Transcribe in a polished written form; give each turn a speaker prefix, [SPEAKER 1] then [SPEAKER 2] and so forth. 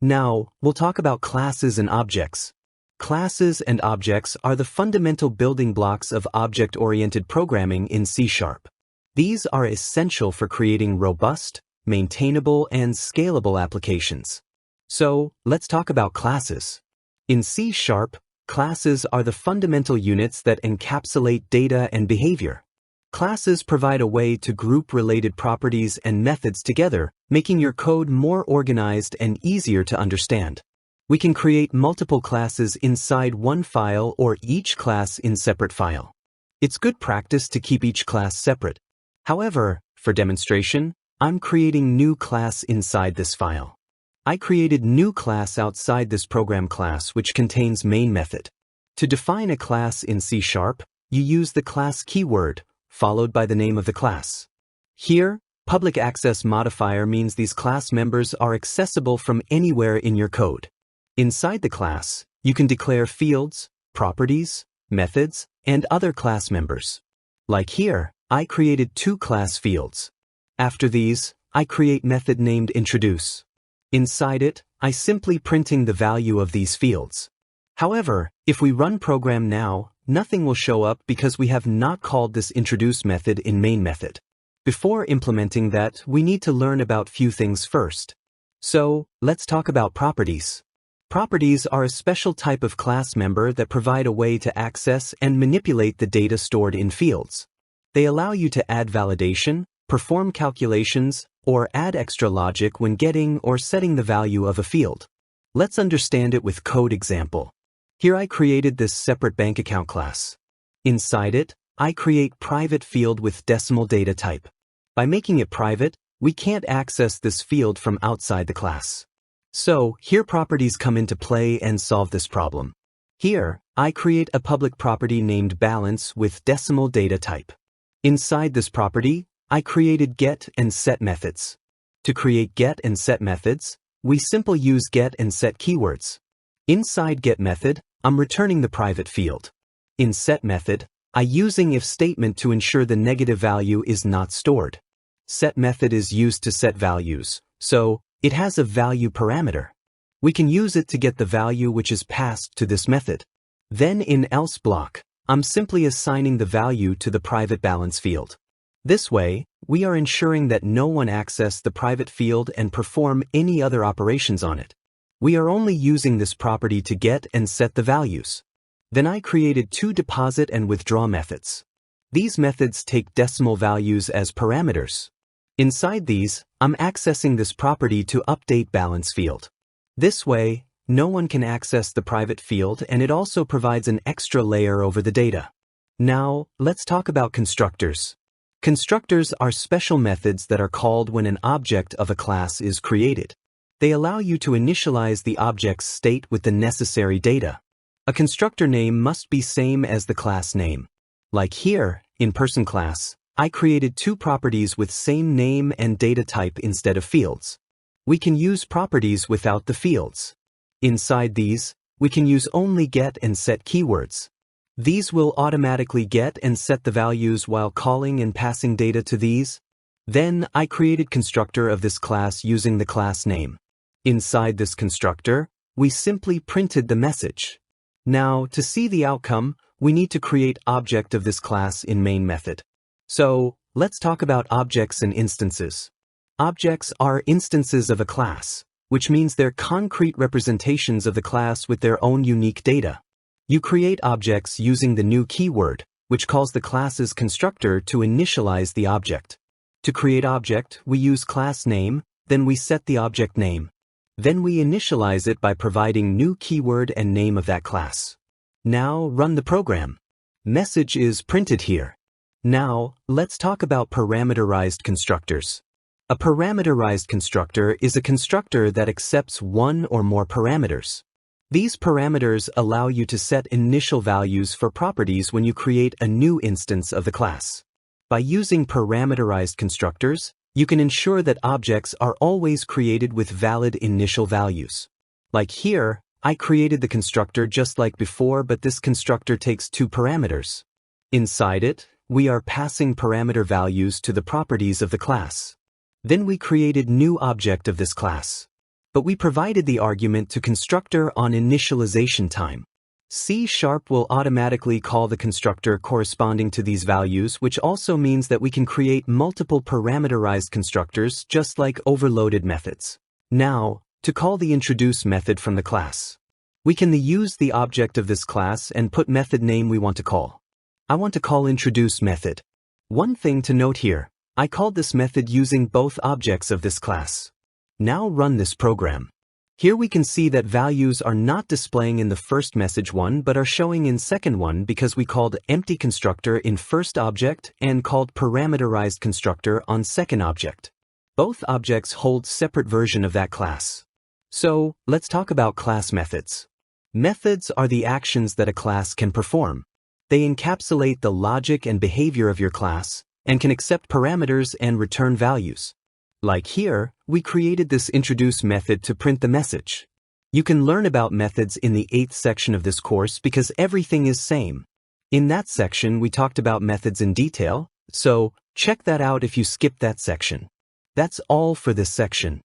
[SPEAKER 1] Now, we'll talk about classes and objects. Classes and objects are the fundamental building blocks of object-oriented programming in C#. These are essential for creating robust, maintainable, and scalable applications. So, let's talk about classes. In C#, classes are the fundamental units that encapsulate data and behavior. Classes provide a way to group related properties and methods together, making your code more organized and easier to understand. We can create multiple classes inside one file or each class in separate file. It's good practice to keep each class separate. However, for demonstration, I'm creating new class inside this file. I created new class outside this program class which contains main method. To define a class in C#, you use the class keyword, followed by the name of the class. Here, public access modifier means these class members are accessible from anywhere in your code. Inside the class, you can declare fields, properties, methods, and other class members. Like here, I created two class fields. After these, I create method named introduce. Inside it, I simply printing the value of these fields. However, if we run program now, nothing will show up because we have not called this introduce method in main method. Before implementing that, we need to learn about few things first. So, let's talk about properties. Properties are a special type of class member that provide a way to access and manipulate the data stored in fields. They allow you to add validation, perform calculations, or add extra logic when getting or setting the value of a field. Let's understand it with code example. Here I created this separate bank account class. Inside it, I create private field with decimal data type. By making it private, we can't access this field from outside the class. So, here properties come into play and solve this problem. Here, I create a public property named balance with decimal data type. Inside this property, I created get and set methods. To create get and set methods, we simply use get and set keywords. Inside get method, I'm returning the private field. In set method, I using if statement to ensure the negative value is not stored. Set method is used to set values, so it has a value parameter. We can use it to get the value which is passed to this method. Then in else block, I'm simply assigning the value to the private balance field. This way, we are ensuring that no one access the private field and perform any other operations on it. We are only using this property to get and set the values. Then I created two deposit and withdraw methods. These methods take decimal values as parameters. Inside these, I'm accessing this property to update balance field. This way, no one can access the private field and it also provides an extra layer over the data. Now, let's talk about constructors. Constructors are special methods that are called when an object of a class is created. They allow you to initialize the object's state with the necessary data. A constructor name must be same as the class name. Like here, in person class, I created two properties with same name and data type instead of fields. We can use properties without the fields. Inside these, we can use only get and set keywords. These will automatically get and set the values while calling and passing data to these. Then I created constructor of this class using the class name. Inside this constructor, we simply printed the message. Now, to see the outcome, we need to create object of this class in main method. So, let's talk about objects and instances. Objects are instances of a class, which means they're concrete representations of the class with their own unique data. You create objects using the new keyword, which calls the class's constructor to initialize the object. To create object, we use class name, then we set the object name. Then we initialize it by providing new keyword and name of that class. Now run the program. Message is printed here. Now, let's talk about parameterized constructors. A parameterized constructor is a constructor that accepts one or more parameters. These parameters allow you to set initial values for properties when you create a new instance of the class. By using parameterized constructors, you can ensure that objects are always created with valid initial values. Like here, I created the constructor just like before, but this constructor takes two parameters. Inside it, we are passing parameter values to the properties of the class. Then we created new object of this class. but we provided the argument to constructor on initialization time. C# will automatically call the constructor corresponding to these values, which also means that we can create multiple parameterized constructors just like overloaded methods. Now, to call the introduce method from the class. We can use the object of this class and put method name we want to call. I want to call introduce method. One thing to note here, I called this method using both objects of this class. Now run this program. Here we can see that values are not displaying in the first message one but are showing in second one because we called empty constructor in first object and called parameterized constructor on second object. Both objects hold separate version of that class. So, let's talk about class methods. Methods are the actions that a class can perform. They encapsulate the logic and behavior of your class and can accept parameters and return values. Like here, we created this introduce method to print the message. You can learn about methods in the 8th section of this course because everything is same. In that section, we talked about methods in detail, so check that out if you skipped that section. That's all for this section.